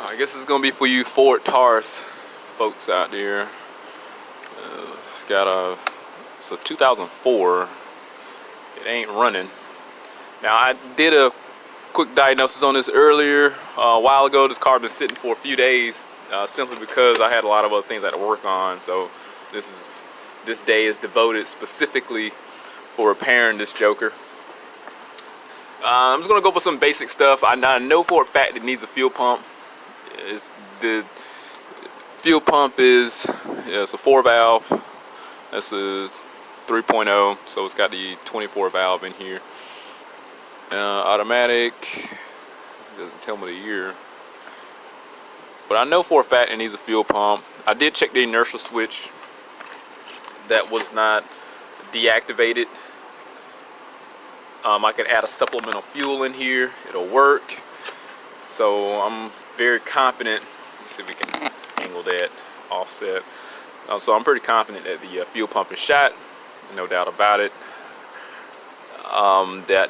I guess it's gonna be for you Ford Taurus folks out there. It's a 2004. It ain't running. Now I did a quick diagnosis on this earlier a while ago. This car been sitting for a few days simply because I had a lot of other things I had to work on. So this day is devoted specifically for repairing this joker. I'm just gonna go for some basic stuff. I know for a fact it needs a fuel pump. The fuel pump it's a 4-valve. That's a 3.0, so it's got the 24 valve in here. Automatic, doesn't tell me the year, but I know for a fact it needs a fuel pump. I did check the inertial switch. That was not deactivated. I can add a supplemental fuel in here, it'll work. So I'm very confident. Let's see if we can angle that offset. So I'm pretty confident that the fuel pump is shot, no doubt about it. That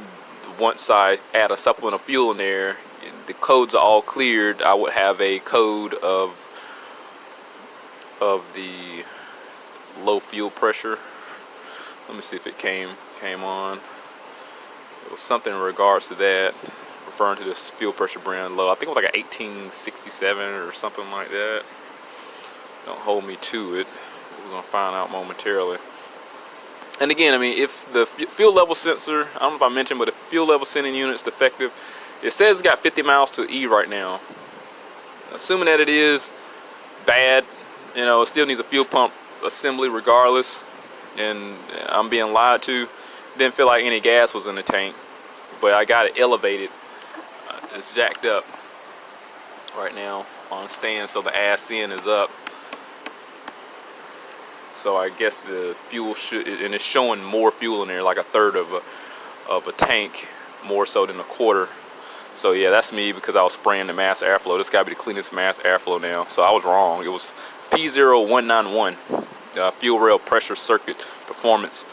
once I add a supplemental fuel in there, the codes are all cleared. I would have a code of the low fuel pressure. Let me see if it came on. It was something in regards to that, referring to this fuel pressure brand low. I think it was like an 1867 or something like that. Don't hold me to it. We're gonna find out momentarily. And again, I mean, if the fuel level sensor, I don't know if I mentioned, but if fuel level sending unit's defective, it says it's got 50 miles to E right now. Assuming that it is bad, it still needs a fuel pump assembly regardless. And I'm being lied to. Didn't feel like any gas was in the tank, but I got it elevated. It's jacked up right now on stand, so the ass end is up. So I guess the fuel should, and it's showing more fuel in there, like a third of a tank, more so than a quarter. So yeah, that's me because I was spraying the mass airflow. This got to be the cleanest mass airflow now. So I was wrong. It was P0191, fuel rail pressure circuit performance.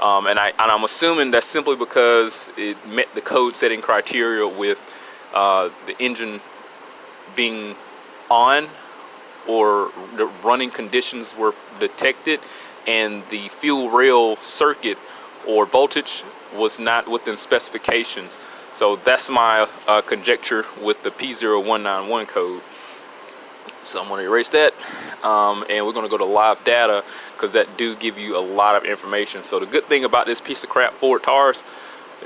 And I'm assuming that's simply because it met the code setting criteria with the engine being on, or the running conditions were detected, and the fuel rail circuit or voltage was not within specifications. So that's my conjecture with the P0191 code. So I'm going to erase that, and we're going to go to live data, because that do give you a lot of information. So the good thing about this piece of crap Ford Taurus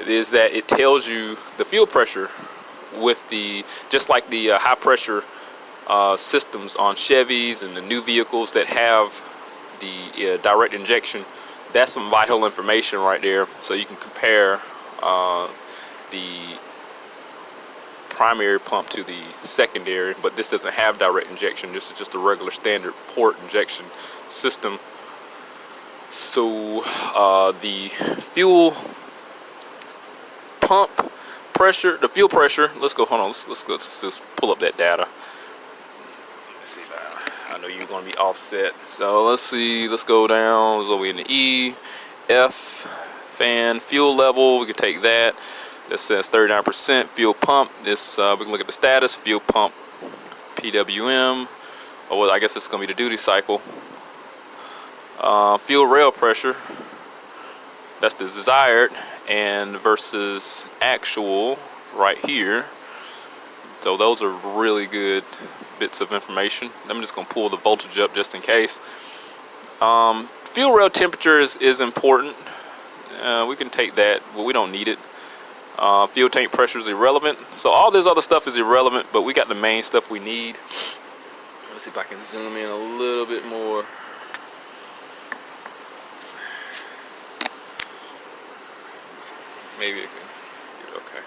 is that it tells you the fuel pressure with just like the high pressure systems on Chevys and the new vehicles that have the direct injection. That's some vital information right there, so you can compare the primary pump to the secondary. But this doesn't have direct injection. This is just a regular standard port injection system. So the fuel pump pressure, the fuel pressure, let's go, hold on, let's just pull up that data. Let's see, I know you're going to be offset, so let's see, let's go down. So we're in the E, F, fan, fuel level, we can take that. That says 39% fuel pump. This we can look at the status, fuel pump PWM, or well, I guess it's going to be the duty cycle. Fuel rail pressure, that's the desired, and versus actual right here. So those are really good bits of information. I'm just going to pull the voltage up just in case. Fuel rail temperature is important. We can take that, but we don't need it. Fuel tank pressure is irrelevant. So all this other stuff is irrelevant, but we got the main stuff we need. Let's see if I can zoom in a little bit more. Maybe it can, okay.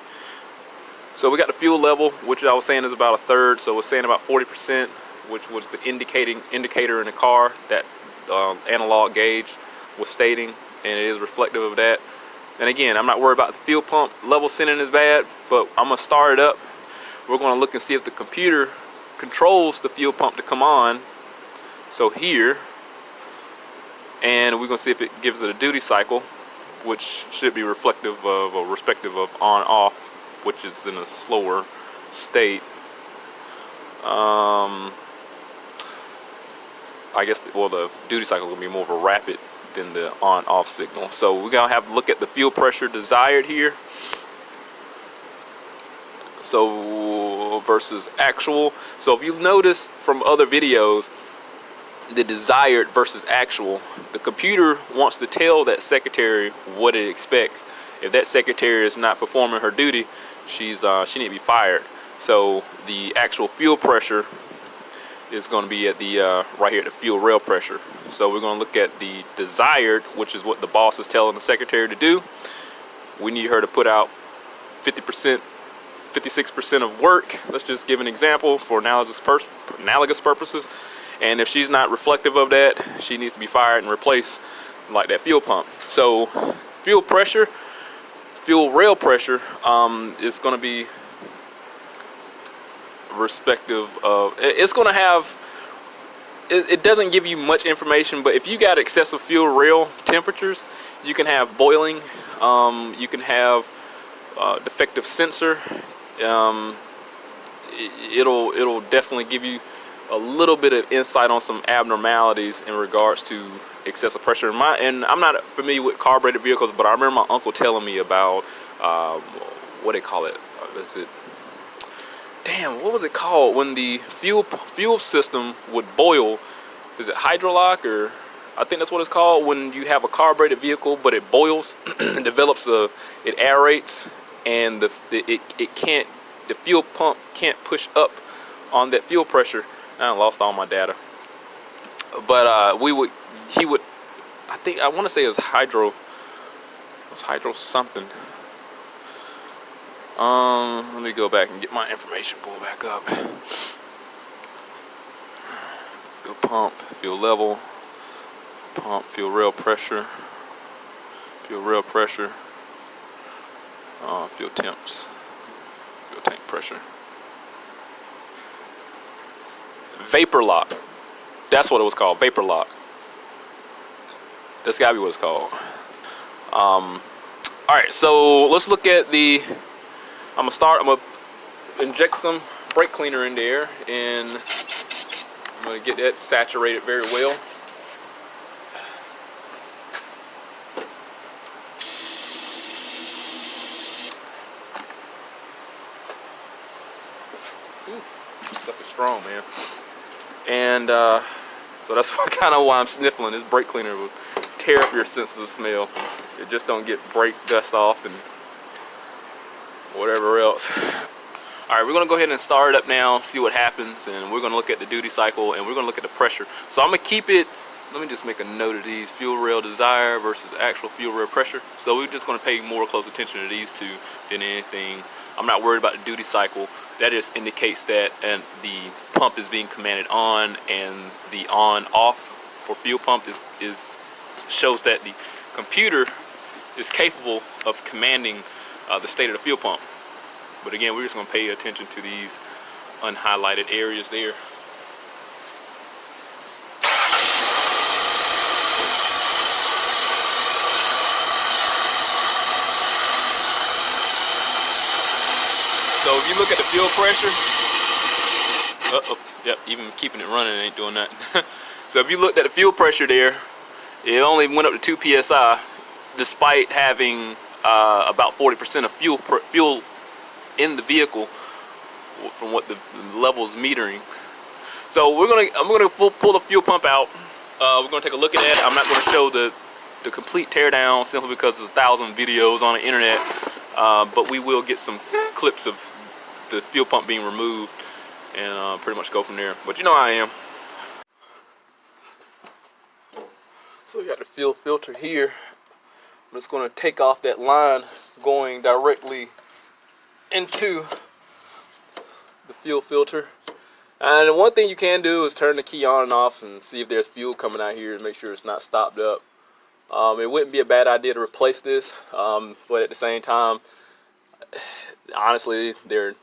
So we got the fuel level, which I was saying is about a third. So we're saying about 40%, which was the indicator in the car that analog gauge was stating, and it is reflective of that. And again, I'm not worried about the fuel pump level sending is bad, but I'm gonna start it up. We're gonna look and see if the computer controls the fuel pump to come on. So here, and we're gonna see if it gives it a duty cycle, which should be reflective of, or respective of on off, which is in a slower state. I guess, well, the duty cycle will be more of a rapid than the on-off signal. So we're gonna have to look at the fuel pressure desired here. So versus actual. So if you notice from other videos, the desired versus actual, the computer wants to tell that secretary what it expects. If that secretary is not performing her duty, she need to be fired. So the actual fuel pressure is going to be at the right here at the fuel rail pressure. So we're going to look at the desired, which is what the boss is telling the secretary to do. We need her to put out 50%, 56% of work. Let's just give an example for analogous purposes. And if she's not reflective of that, she needs to be fired and replaced, like that fuel pump. So fuel pressure, fuel rail pressure is going to be respective of, it's going to have, it doesn't give you much information, but if you got excessive fuel rail temperatures, you can have boiling, you can have defective sensor. It'll definitely give you a little bit of insight on some abnormalities in regards to excessive pressure. And I'm not familiar with carbureted vehicles, but I remember my uncle telling me about what they call it. What was it called when the fuel system would boil? Is it hydrolock, or I think that's what it's called, when you have a carbureted vehicle but it boils and develops it aerates, and the fuel pump can't push up on that fuel pressure. I lost all my data, but I want to say it was hydro something. Let me go back and get my information pulled back up. Fuel pump, fuel level, pump, fuel rail pressure, fuel temps, fuel tank pressure. Vapor lock. That's what it was called, vapor lock. That's gotta be what it's called. Alright, so let's look at I'm gonna inject some brake cleaner in there, and I'm gonna get that saturated very well. Ooh, stuff is strong, man. And so that's kind of why I'm sniffling. This brake cleaner will tear up your senses of smell. It just don't get brake dust off and whatever else. All right, we're gonna go ahead and start it up now, see what happens, and we're gonna look at the duty cycle, and we're gonna look at the pressure. So I'm gonna keep it, let me just make a note of these: fuel rail desire versus actual fuel rail pressure. So we're just gonna pay more close attention to these two than anything. I'm not worried about the duty cycle. That just indicates that the pump is being commanded on, and the on-off for fuel pump shows that the computer is capable of commanding the state of the fuel pump. But again, we're just going to pay attention to these unhighlighted areas there. So if you look at the fuel pressure, yep, even keeping it running ain't doing that. So if you looked at the fuel pressure there, it only went up to 2 psi, despite having about 40% of fuel in the vehicle from what the level's metering. So I'm gonna pull the fuel pump out. We're gonna take a look at it. I'm not gonna show the complete teardown simply because there's 1,000 videos on the internet, but we will get some clips of the fuel pump being removed and pretty much go from there. But you know how I am. So we got the fuel filter here. I'm just going to take off that line going directly into the fuel filter. And one thing you can do is turn the key on and off and see if there's fuel coming out here and make sure it's not stopped up. It wouldn't be a bad idea to replace this, but at the same time, honestly, they're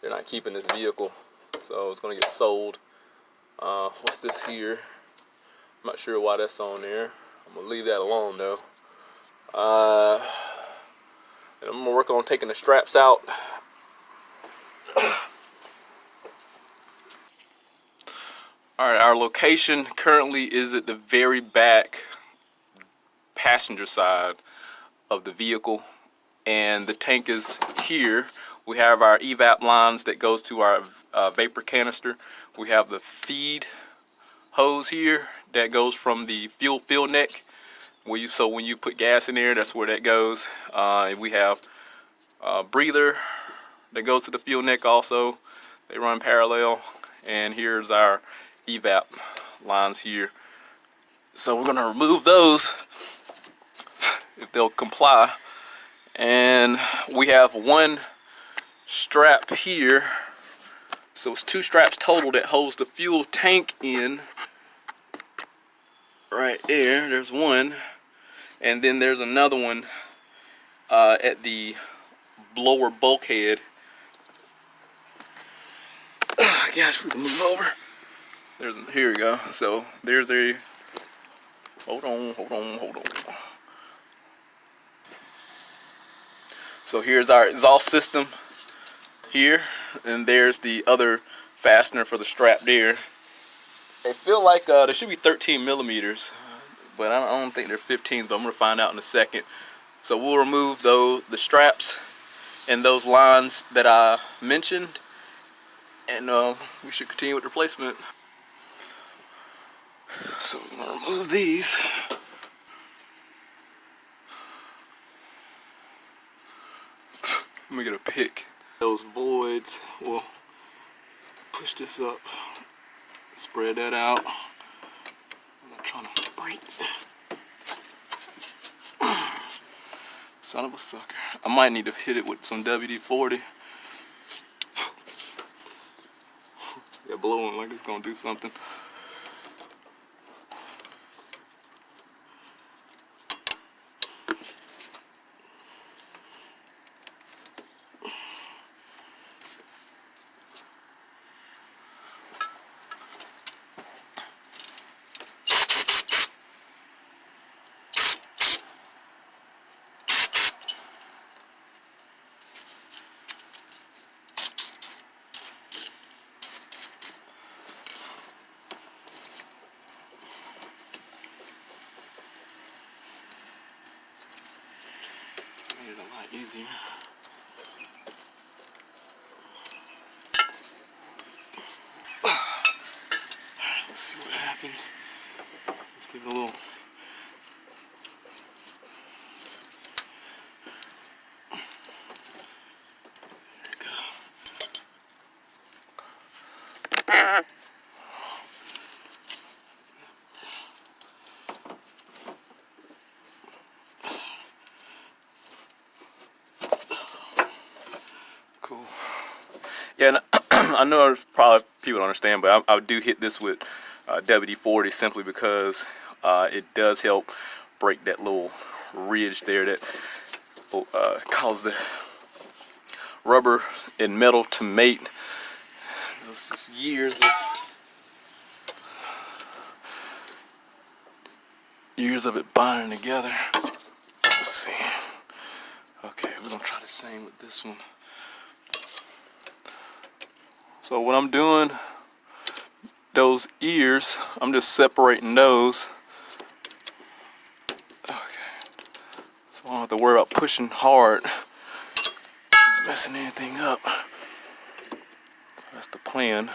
not keeping this vehicle, so it's going to get sold. What's this here? I'm not sure why that's on there. I'm going to leave that alone though. And I'm going to work on taking the straps out. All right, our location currently is at the very back passenger side of the vehicle, and the tank is here. We have our evap lines that goes to our vapor canister. We have the feed hose here that goes from the fuel fill neck. So when you put gas in there, that's where that goes. We have a breather that goes to the fuel neck also. They run parallel. And here's our evap lines here. So we're gonna remove those if they'll comply. And we have one strap here. So it's two straps total that holds the fuel tank in. Right there, there's one. And then there's another one at the lower bulkhead. Gosh, we can move over. Here we go. So there's a, hold on. So here's our exhaust system here, and there's the other fastener for the strap there. They feel like there should be 13 millimeters, but I don't think they're 15s, but I'm gonna find out in a second. So we'll remove the straps and those lines that I mentioned, and we should continue with the replacement. So we're gonna remove these. Let me get a pick. Those voids, we'll push this up, spread that out. I'm not trying to break. Son of a sucker. I might need to hit it with some WD-40. Yeah, blowing like it's gonna do something. Made it a lot easier. Let's see what happens. Let's give it a little. There we go. Cool. Yeah, and I know probably people don't understand, but I do hit this with WD-40 simply because it does help break that little ridge there that cause the rubber and metal to mate. Those just years of it bonding together. Let's see. Okay, we're gonna try the same with this one. So what I'm doing, those ears, I'm just separating those. Okay. So I don't have to worry about pushing hard, messing anything up. So that's the plan.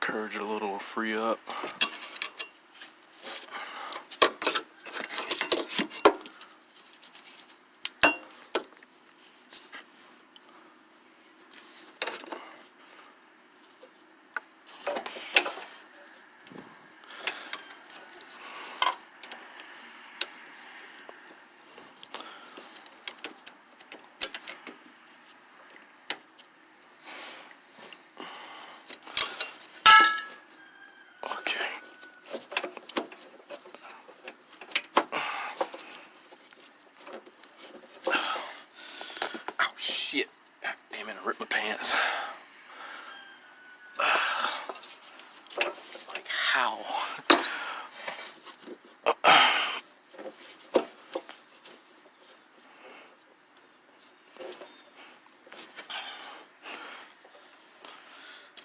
Encourage it a little, free up. Shit. Damn it, I ripped my pants.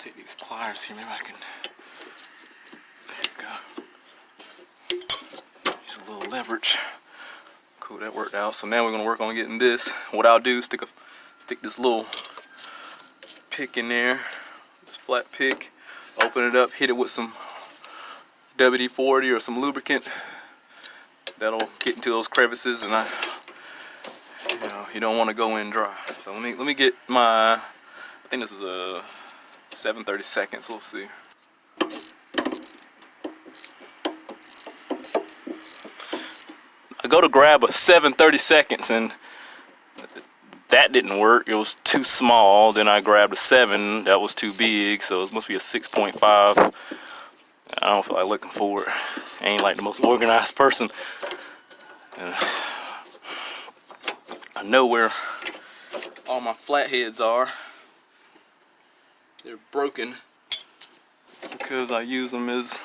Take these pliers here, maybe I can, there you go. Use a little leverage. Cool, that worked out. So now we're gonna work on getting this. What I'll do, stick this little pick in there, this flat pick, open it up, hit it with some WD-40 or some lubricant. That'll get into those crevices, and you don't want to go in dry. So let me get my, I think this is a 7/32. We'll see. I go to grab a 7/32, and that didn't work. It was too small. Then I grabbed a 7. That was too big, so it must be a 6.5. I don't feel like looking for it. I ain't like the most organized person. I know where all my flatheads are. They're broken because I use them as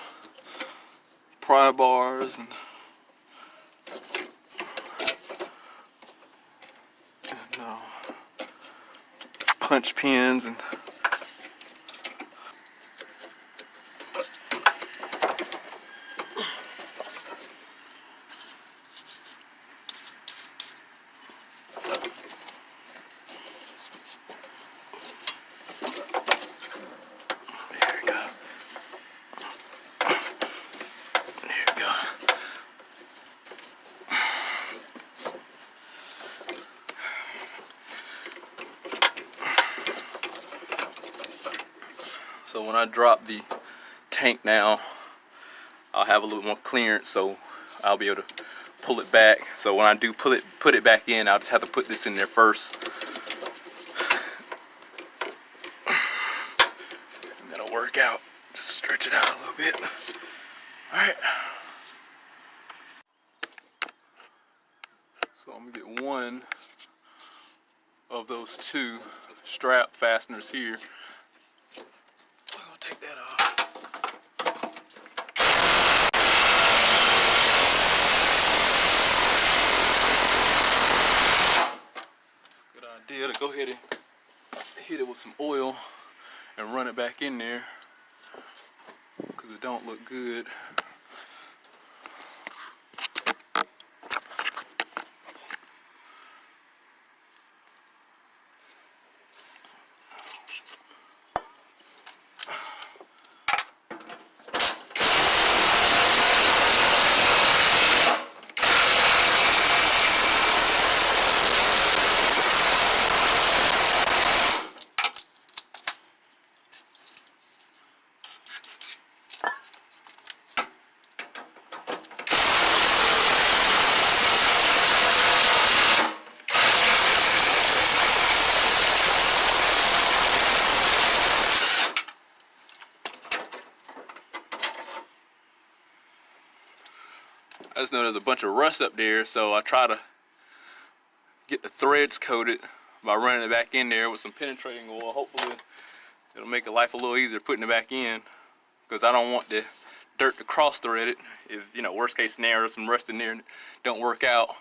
pry bars and punch pins and so when I drop the tank now, I'll have a little more clearance, so I'll be able to pull it back. So when I do put it back in, I'll just have to put this in there first. And that'll work out. Just stretch it out a little bit. Alright. So I'm gonna get one of those 2 strap fasteners here. I'm gonna take that off. Good idea to go ahead and hit it with some oil and run it back in there, because it don't look good. I just know there's a bunch of rust up there, so I try to get the threads coated by running it back in there with some penetrating oil. Hopefully it'll make the life a little easier putting it back in, because I don't want the dirt to cross thread it. If, you know, worst case scenario, some rust in there and it don't work out.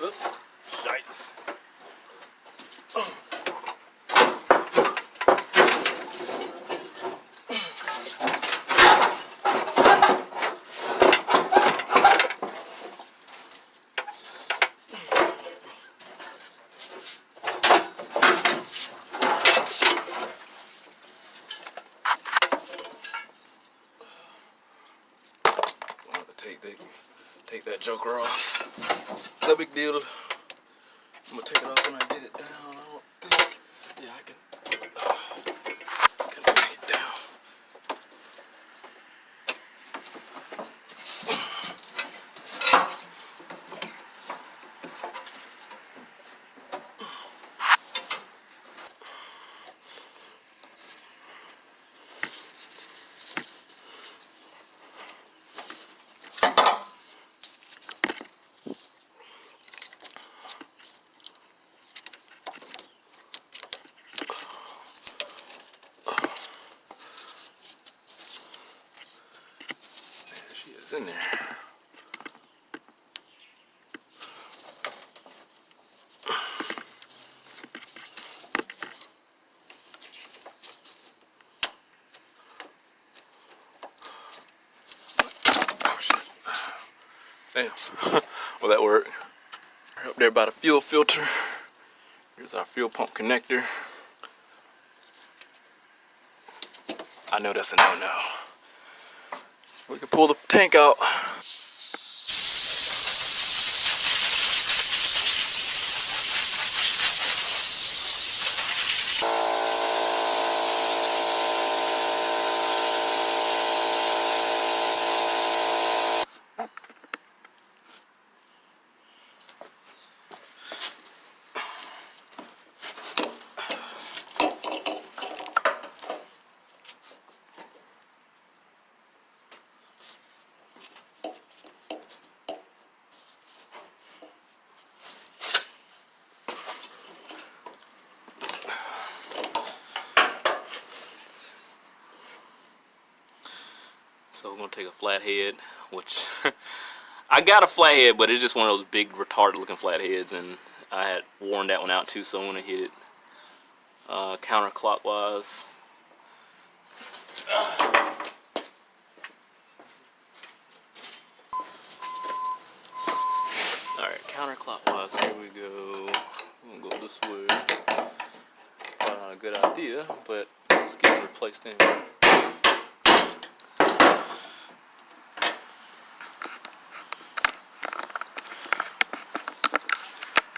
Oops. Shites. Take that joker off. No big deal. I'm gonna take it off when I get it down. I don't think, yeah, I can take it down. Damn. Will that work? Up there by the fuel filter. Here's our fuel pump connector. I know that's a no-no. We can pull the tank out. So we're gonna take a flathead, which I got a flathead, but it's just one of those big retarded looking flatheads, and I had worn that one out too, so I'm gonna hit it counterclockwise. Alright, counterclockwise, here we go. I'm gonna go this way. It's probably not a good idea, but it's getting replaced anyway.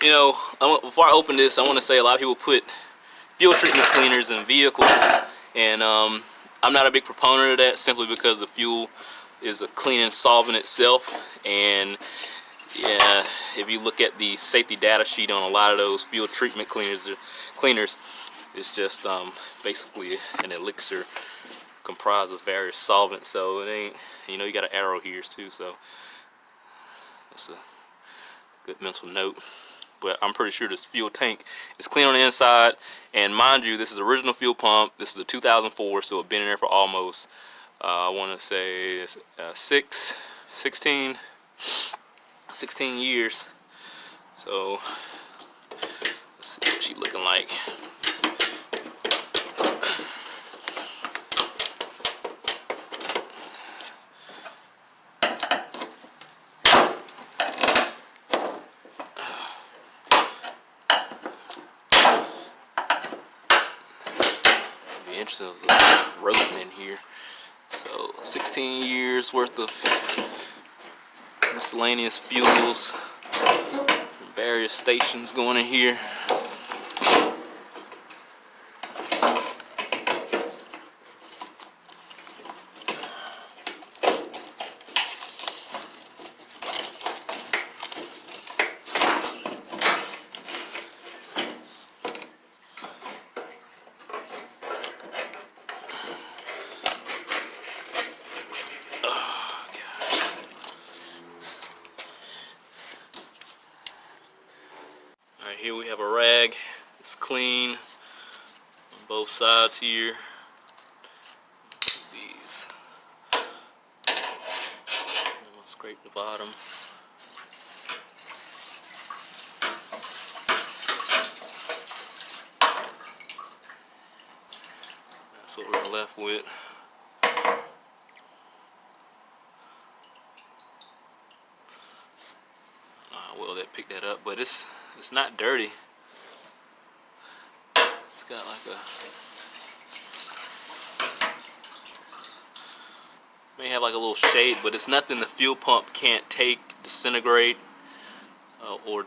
You know, before I open this, I want to say a lot of people put fuel treatment cleaners in vehicles, and I'm not a big proponent of that, simply because the fuel is a cleaning solvent itself. And yeah, if you look at the safety data sheet on a lot of those fuel treatment cleaners, it's just basically an elixir comprised of various solvents. So it ain't, you know, you got an arrow here too, so that's a good mental note. But I'm pretty sure this fuel tank is clean on the inside. And mind you, this is original fuel pump. This is a 2004, so it's been in there for almost, I want to say 16 years. So let's see what she's looking like. Interesting, there's a rodent in here. So 16 years worth of miscellaneous fuels from various stations going in here. Alright, here we have a rag. It's clean on both sides here. These. I'm gonna scrape the bottom. That's what we're left with. Well, they picked that up, but it's not dirty. It's got like a, may have like a little shade, but it's nothing the fuel pump can't take, disintegrate, or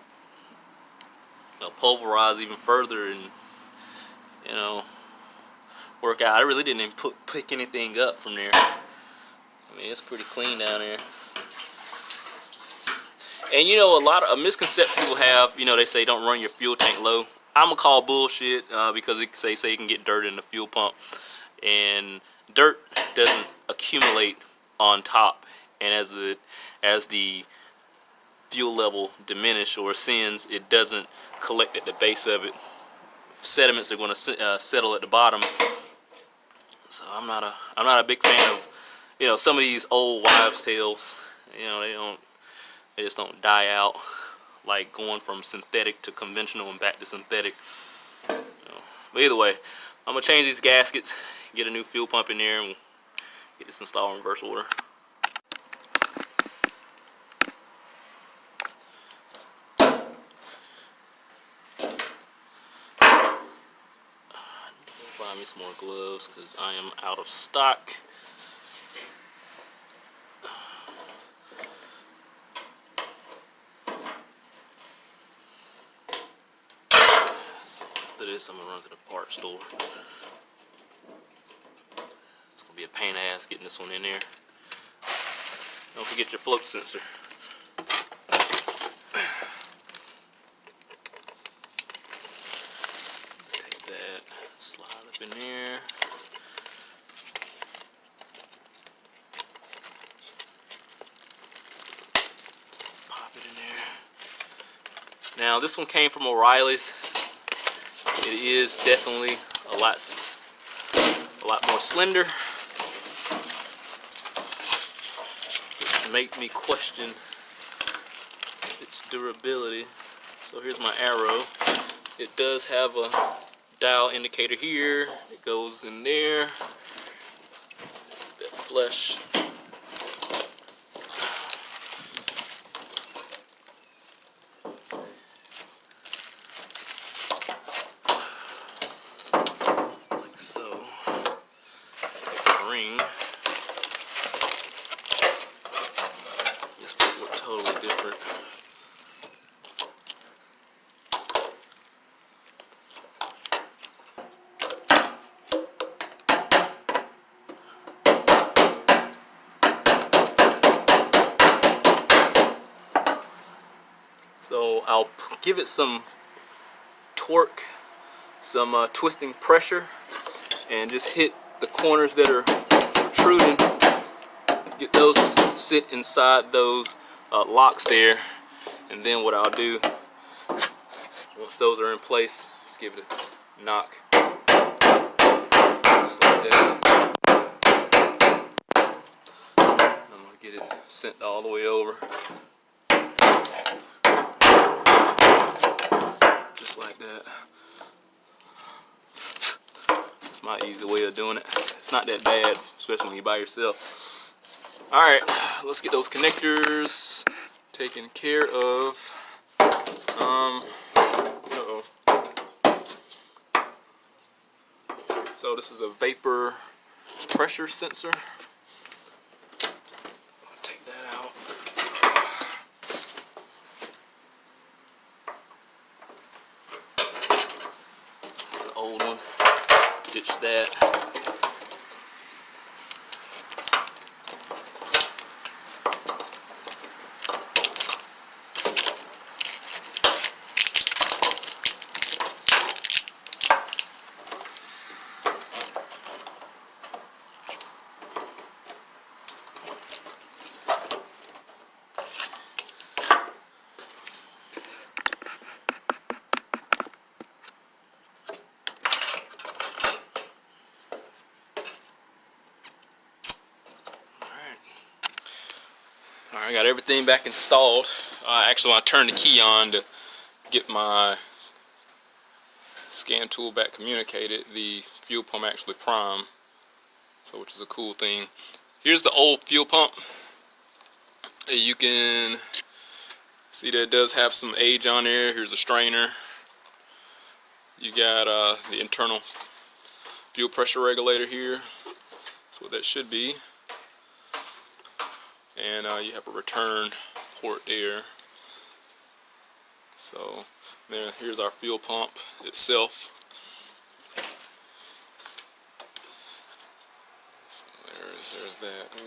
pulverize even further, and you know, work out. I really didn't even pick anything up from there. I mean, it's pretty clean down there. And you know, a misconception people have, you know, they say don't run your fuel tank low. I'm gonna call bullshit because they say you can get dirt in the fuel pump, and dirt doesn't accumulate on top, and as the fuel level diminish or ascends, it doesn't collect at the base of it. Sediments are going to settle at the bottom. So I'm not a big fan of, you know, some of these old wives' tales. You know, they just don't die out, like going from synthetic to conventional and back to synthetic. You know. But either way, I'm gonna change these gaskets, get a new fuel pump in there, and get this installed in reverse order. me some more gloves because I am out of stock. So after this, I'm gonna run to the parts store. It's gonna be a pain in the ass getting this one in there. Don't forget your float sensor. Take that, slide up in there. Pop it in there. Now this one came from O'Reilly's. It is definitely a lot more slender. Which makes me question its durability. So here's my arrow. It does have a dial indicator here. It goes in there. That flesh. Like so. Take the ring. This would look totally different. So I'll give it some torque, some twisting pressure, and just hit the corners that are protruding. Get those to sit inside those locks there, and then what I'll do, once those are in place, just give it a knock, just like that. I'm gonna get it sent all the way over. Just like that. That's my easy way of doing it. It's not that bad, especially when you're by yourself. Alright, let's get those connectors taken care of. So this is a vapor pressure sensor. I'll take that out. Old one, ditch that. Alright, I got everything back installed. Actually, when I turned the key on to get my scan tool back communicated, the fuel pump actually primed, so which is a cool thing. Here's the old fuel pump. You can see that it does have some age on there. Here's a strainer. You got the internal fuel pressure regulator here. That's what that should be. And you have a return port there. So then here's our fuel pump itself. So there's that. You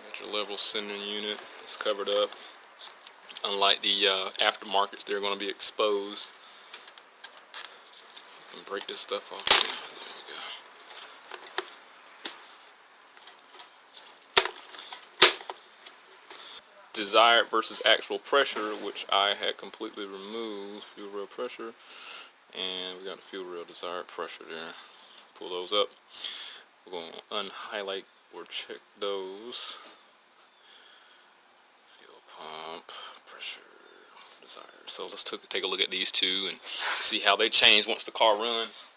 got your level sending unit. It's covered up. Unlike the aftermarkets, they're going to be exposed. You can break this stuff off. There you go. Desired versus actual pressure, which I had completely removed. Fuel rail pressure, and we got the fuel rail desired pressure there. Pull those up. We're going to unhighlight or check those. Fuel pump pressure desired. So let's take a look at these two and see how they change once the car runs.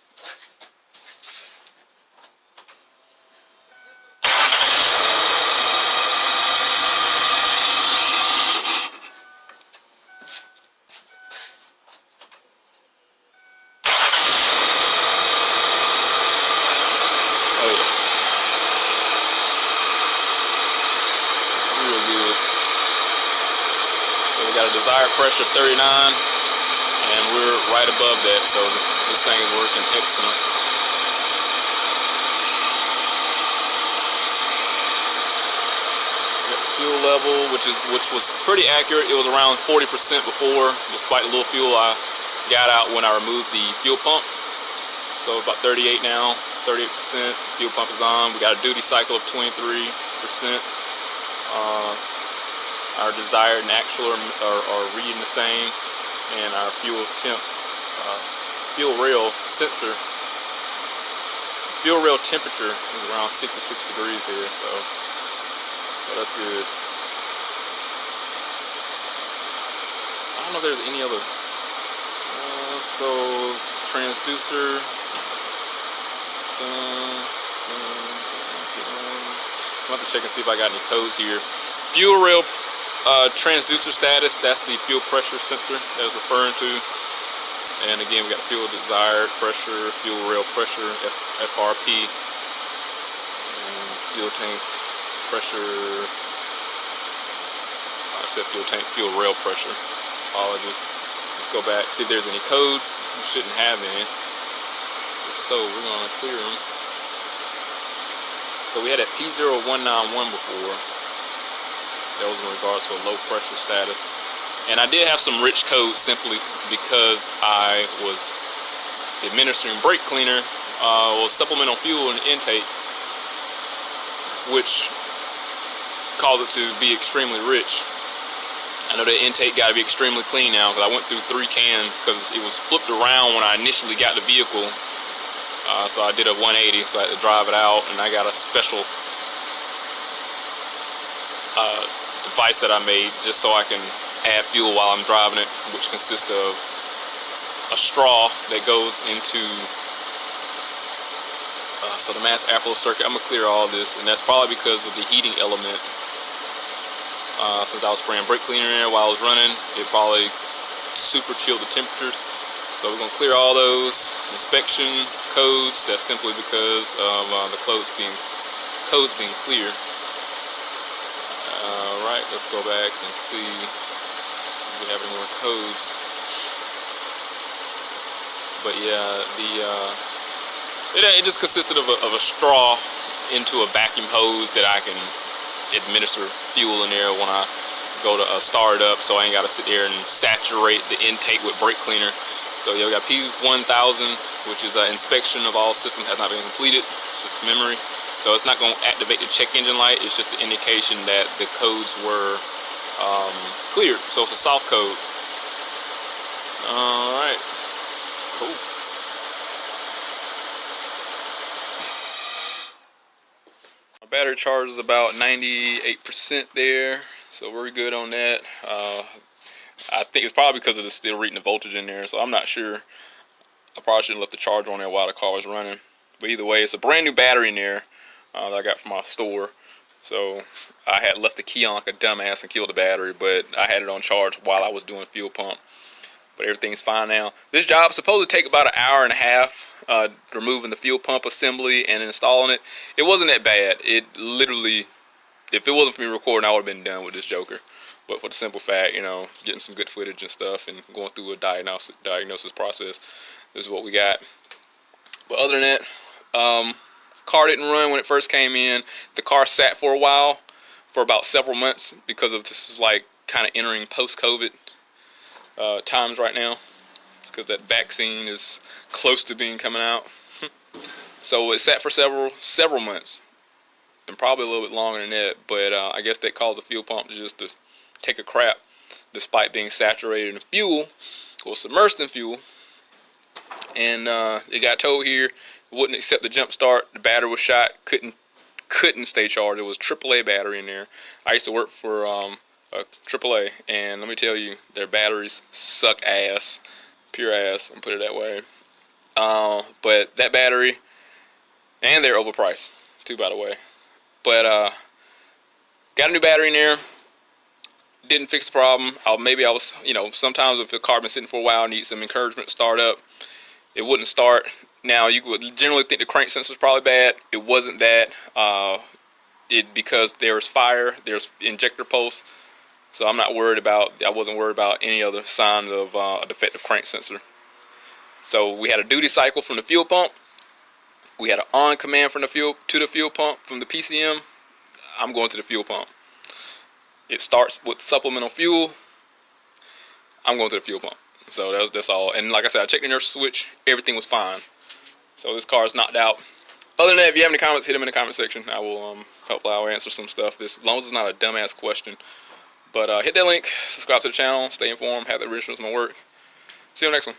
got a desired pressure of 39, and we're right above that, so this thing is working excellent. Fuel level, which was pretty accurate. It was around 40% before, despite the little fuel I got out when I removed the fuel pump. So about 38 now, 38%. Fuel pump is on. We got a duty cycle of 23%. Our desired and actual are reading the same, and our fuel temp, fuel rail sensor, fuel rail temperature is around 66 degrees here. So that's good. I don't know if there's any other. So transducer. I'm about to check and see if I got any codes here. Fuel rail transducer status. That's the fuel pressure sensor that is referring to. And again, we got fuel desired pressure, fuel rail pressure, FRP, and fuel tank pressure. I said fuel tank, fuel rail pressure. Apologies. Let's go back, see if there's any codes. We shouldn't have any. If so, we're going to clear them. So we had that P0191 before. That was in regards to a low pressure status. And I did have some rich codes simply because I was administering brake cleaner, supplemental fuel in the intake, which caused it to be extremely rich. I know the intake got to be extremely clean now because I went through 3 cans because it was flipped around when I initially got the vehicle. So I did a 180, so I had to drive it out, and I got a special device that I made just so I can add fuel while I'm driving it, which consists of a straw that goes into so the mass airflow circuit. I'm gonna clear all this, and that's probably because of the heating element. Since I was spraying brake cleaner in there while I was running, it probably super chilled the temperatures. So we're gonna clear all those inspection codes. That's simply because of the codes being clear. Right, let's go back and see if we have any more codes. But yeah, it just consisted of a straw into a vacuum hose that I can administer fuel in there when I go to start it up, so I ain't got to sit there and saturate the intake with brake cleaner. So yeah, we got P1000, which is inspection of all systems has not been completed, so it's memory. So it's not going to activate the check engine light. It's just an indication that the codes were cleared. So it's a soft code. All right, cool. My battery charge is about 98% there, so we're good on that. I think it's probably because of the still reading the voltage in there, so I'm not sure. I probably shouldn't have left the charger on there while the car was running. But either way, it's a brand new battery in there that I got from my store. So I had left the key on like a dumbass and killed the battery, but I had it on charge while I was doing fuel pump. But everything's fine now. This job is supposed to take about an hour and a half, removing the fuel pump assembly and installing it. It wasn't that bad. It literally, if it wasn't for me recording, I would have been done with this joker. But for the simple fact, you know, getting some good footage and stuff and going through a diagnosis process, this is what we got. But other than that, car didn't run when it first came in. The car sat for a while, for about several months, because of this is like kind of entering post-COVID times right now, because that vaccine is close to being coming out. So it sat for several months, and probably a little bit longer than that. But I guess that caused the fuel pump just to take a crap, despite being saturated in fuel or submersed in fuel. And it got told here it wouldn't accept the jump start. The battery was shot, couldn't stay charged. It was AAA battery in there. I used to work for a AAA, and let me tell you, their batteries suck ass, pure ass, and put it that way. But that battery, and they're overpriced too, by the way. But got a new battery in there. Didn't fix the problem. Maybe I was, you know, sometimes if the car been sitting for a while, need some encouragement to start up. It wouldn't start. Now you would generally think the crank sensor is probably bad. It wasn't that. Because there was fire, there's injector pulse So I wasn't worried about any other signs of a defective crank sensor. So we had a duty cycle from the fuel pump. We had an on command from the fuel to the fuel pump from the PCM. I'm going to the fuel pump. It starts with supplemental fuel. I'm going to the fuel pump. So that's all. And like I said, I checked the inertial switch. Everything was fine. So this car is knocked out. Other than that, if you have any comments, hit them in the comment section. I will hopefully I'll answer some stuff. As long as it's not a dumbass question. But hit that link, subscribe to the channel, stay informed, have the originals of my work. See you on the next one.